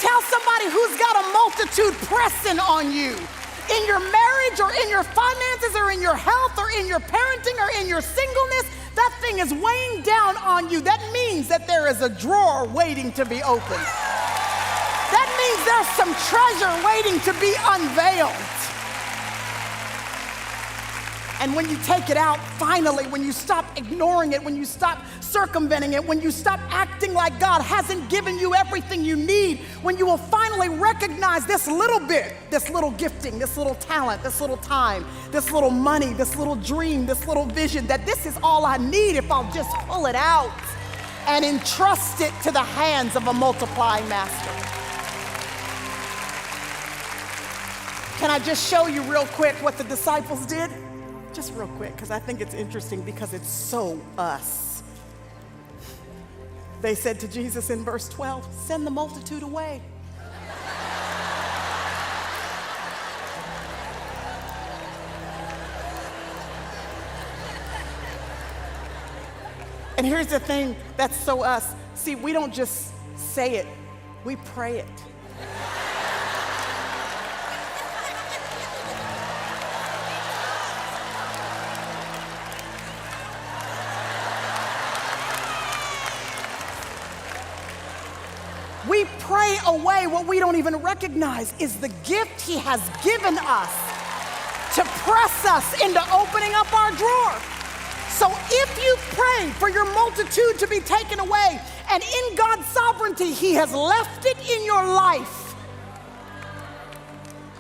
Tell somebody who's got a multitude pressing on you. In your marriage or in your finances or in your health or in your parenting or in your singleness, that thing is weighing down on you. That means that there is a drawer waiting to be opened. That means there's some treasure waiting to be unveiled. And when you take it out, finally, when you stop ignoring it, when you stop circumventing it, when you stop acting like God hasn't given you everything you need, when you will finally recognize this little bit, this little gifting, this little talent, this little time, this little money, this little dream, this little vision, that this is all I need if I'll just pull it out and entrust it to the hands of a multiplying master. Can I just show you real quick what the disciples did? Just real quick, because I think it's interesting because it's so us. They said to Jesus in verse 12, send the multitude away. And here's the thing that's so us. See, we don't just say it, we pray it. We pray away what we don't even recognize is the gift he has given us to press us into opening up our drawer. So if you pray for your multitude to be taken away, and in God's sovereignty, he has left it in your life,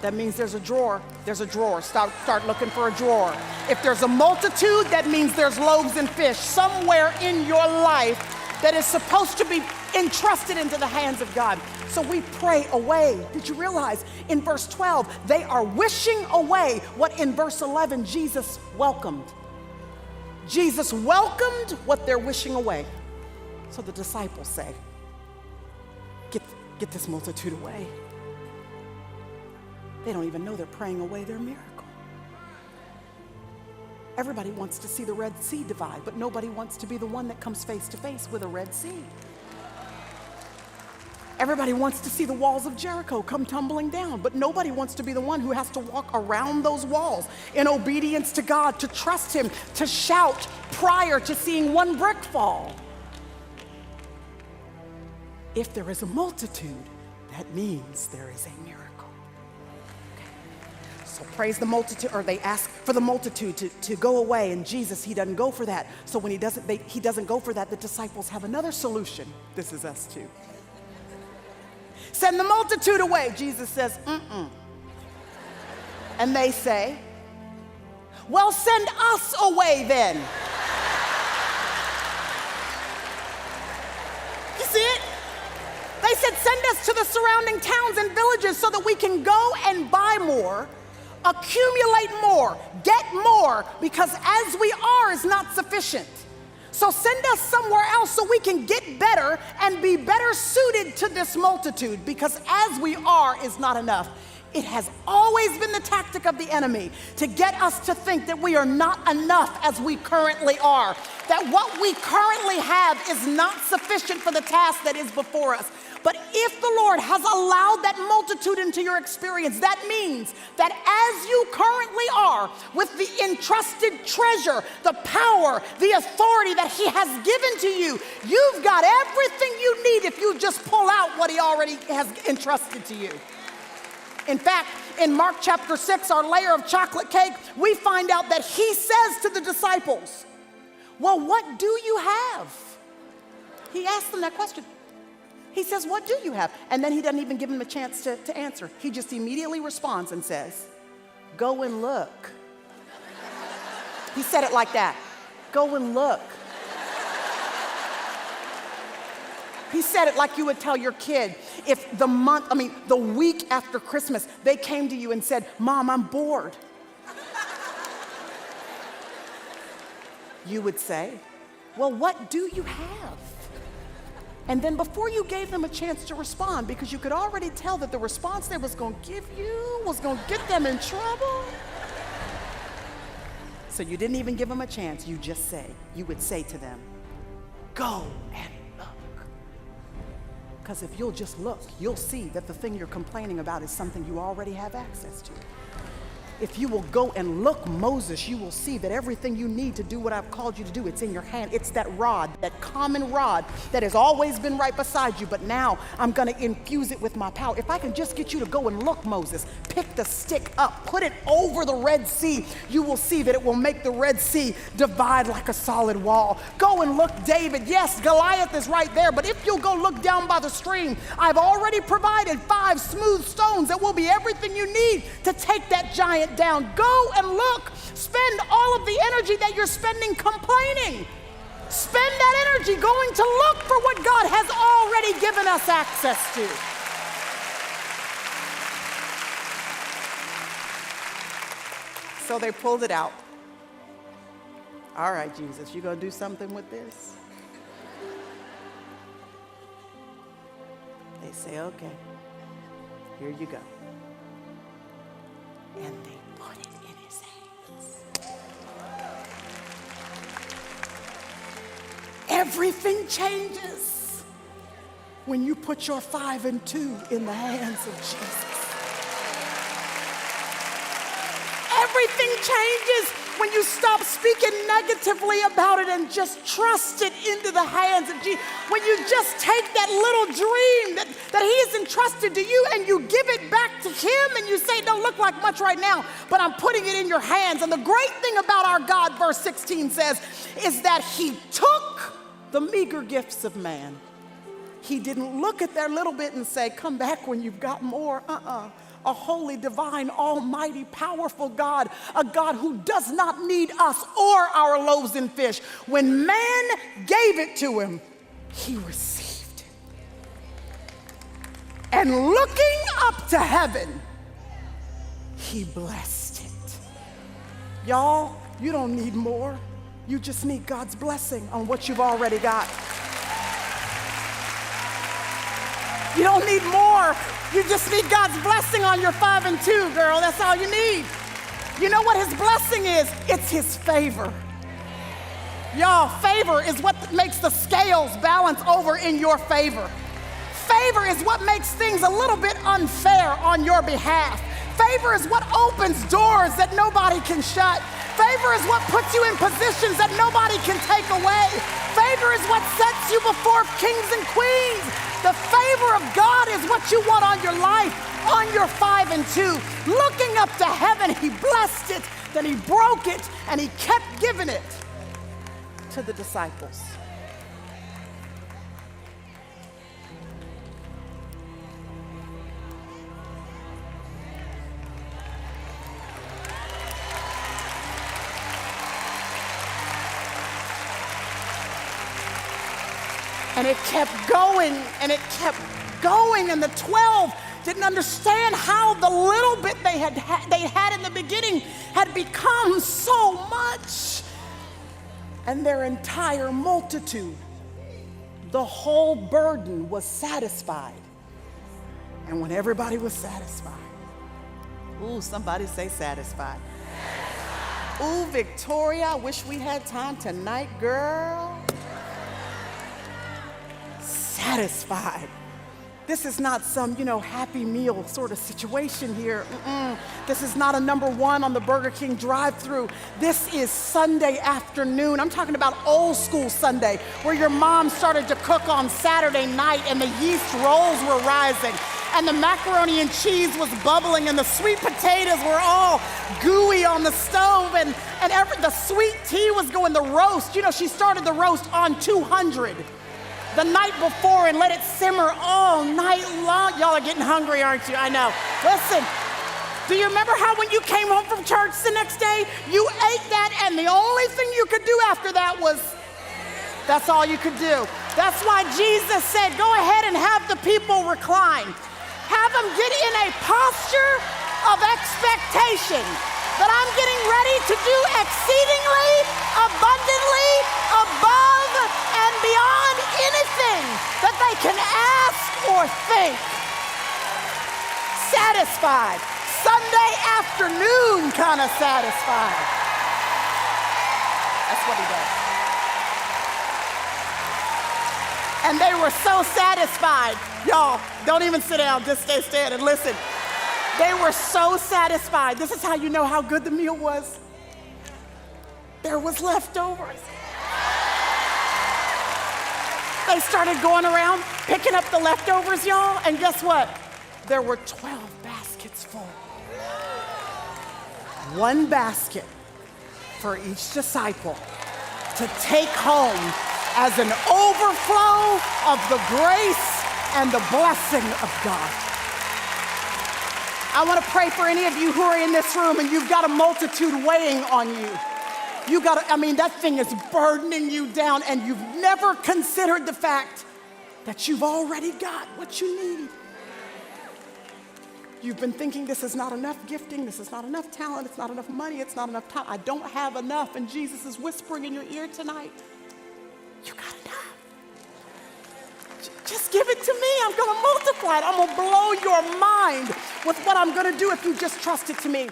that means there's a drawer. There's a drawer. Start looking for a drawer. If there's a multitude, that means there's loaves and fish somewhere in your life that is supposed to be entrusted into the hands of God. So we pray away. Did you realize in verse 12, they are wishing away what in verse 11 Jesus welcomed? Jesus welcomed what they're wishing away. So the disciples say, get this multitude away. They don't even know they're praying away their miracle. Everybody wants to see the Red Sea divide, but nobody wants to be the one that comes face to face with a Red Sea. Everybody wants to see the walls of Jericho come tumbling down, but nobody wants to be the one who has to walk around those walls in obedience to God, to trust him, to shout prior to seeing one brick fall. If there is a multitude, that means there is a miracle. So praise the multitude, or they ask for the multitude to go away, and Jesus, he doesn't go for that. So when he doesn't go for that, the disciples have another solution. This is us too. Send the multitude away. Jesus says, And they say, well, send us away then. You see it? They said, send us to the surrounding towns and villages so that we can go and buy more, accumulate more, get more, because as we are is not sufficient. So send us somewhere else so we can get better and be better suited to this multitude, because as we are is not enough. It has always been the tactic of the enemy to get us to think that we are not enough as we currently are, that what we currently have is not sufficient for the task that is before us. But if the Lord has allowed that multitude into your experience, that means that as you currently are, with the entrusted treasure, the power, the authority that he has given to you, you've got everything you need if you just pull out what he already has entrusted to you. In fact, in Mark chapter 6, our layer of chocolate cake, we find out that he says to the disciples, well, what do you have? He asked them that question. He says, what do you have? And then he doesn't even give them a chance to answer. He just immediately responds and says, go and look. He said it like that. Go and look. He said it like you would tell your kid if the week after Christmas, they came to you and said, Mom, I'm bored. You would say, well, what do you have? And then before you gave them a chance to respond, because you could already tell that the response they was going to give you was going to get them in trouble. So you didn't even give them a chance. You would say to them, go and look. Because if you'll just look, you'll see that the thing you're complaining about is something you already have access to. If you will go and look, Moses, you will see that everything you need to do what I've called you to do, it's in your hand. It's that rod, that common rod that has always been right beside you, but now I'm going to infuse it with my power. If I can just get you to go and look, Moses, pick the stick up, put it over the Red Sea, you will see that it will make the Red Sea divide like a solid wall. Go and look, David. Yes, Goliath is right there, but if you'll go look down by the stream, I've already provided 5 smooth stones that will be everything you need to take that giant down. Go and look. Spend all of the energy that you're spending complaining. Spend that energy going to look for what God has already given us access to. So they pulled it out. All right, Jesus, you gonna do something with this? They say, okay, here you go. And they put it in his hands. Everything changes when you put your 5 and 2 in the hands of Jesus. Everything changes when you stop speaking negatively about it and just trust it into the hands of Jesus. When you just take that little dream that he has entrusted to you and you give it back to him and you say, it don't look like much right now, but I'm putting it in your hands. And the great thing about our God, verse 16 says, is that he took the meager gifts of man. He didn't look at their little bit and say, come back when you've got more. A holy, divine, almighty, powerful God, a God who does not need us or our loaves and fish. When man gave it to him, he received it. And looking up to heaven, he blessed it. Y'all, you don't need more. You just need God's blessing on what you've already got. You don't need more. You just need God's blessing on your 5 and 2, girl. That's all you need. You know what his blessing is? It's his favor. Y'all, favor is what makes the scales balance over in your favor. Favor is what makes things a little bit unfair on your behalf. Favor is what opens doors that nobody can shut. Favor is what puts you in positions that nobody can take away. Favor is what sets you before kings and queens. The favor of God is what you want on your life, on your 5 and 2. Looking up to heaven, he blessed it, then he broke it, and he kept giving it to the disciples. And it kept going, and it kept going, and the 12 didn't understand how the little bit they had in the beginning had become so much. And their entire multitude, the whole burden was satisfied. And when everybody was satisfied, ooh, somebody say satisfied. Ooh, Victoria, I wish we had time tonight, girl. Satisfied. This is not some, Happy Meal sort of situation here. This is not a number 1 on the Burger King drive-thru. This is Sunday afternoon. I'm talking about old school Sunday, where your mom started to cook on Saturday night and the yeast rolls were rising and the macaroni and cheese was bubbling and the sweet potatoes were all gooey on the stove and the sweet tea was going, the roast. She started the roast on 200. The night before and let it simmer all night long. Y'all are getting hungry, aren't you? I know. Listen, do you remember how when you came home from church the next day, you ate that and the only thing you could do after that was, that's all you could do. That's why Jesus said, go ahead and have the people recline. Have them get in a posture of expectation that I'm getting ready to do exceedingly, abundantly, above and beyond anything that they can ask or think. Satisfied. Sunday afternoon kind of satisfied. That's what he does. And they were so satisfied. Y'all, don't even sit down, just stay standing. Listen, they were so satisfied. This is how you know how good the meal was. There was leftovers. They started going around picking up the leftovers, y'all, and guess what? There were 12 baskets full. One basket for each disciple to take home as an overflow of the grace and the blessing of God. I want to pray for any of you who are in this room and you've got a multitude weighing on you. That thing is burdening you down and you've never considered the fact that you've already got what you need. You've been thinking this is not enough gifting, this is not enough talent, it's not enough money, it's not enough time. I don't have enough. And Jesus is whispering in your ear tonight, you got enough. Just give it to me. I'm going to multiply it. I'm going to blow your mind with what I'm going to do if you just trust it to me.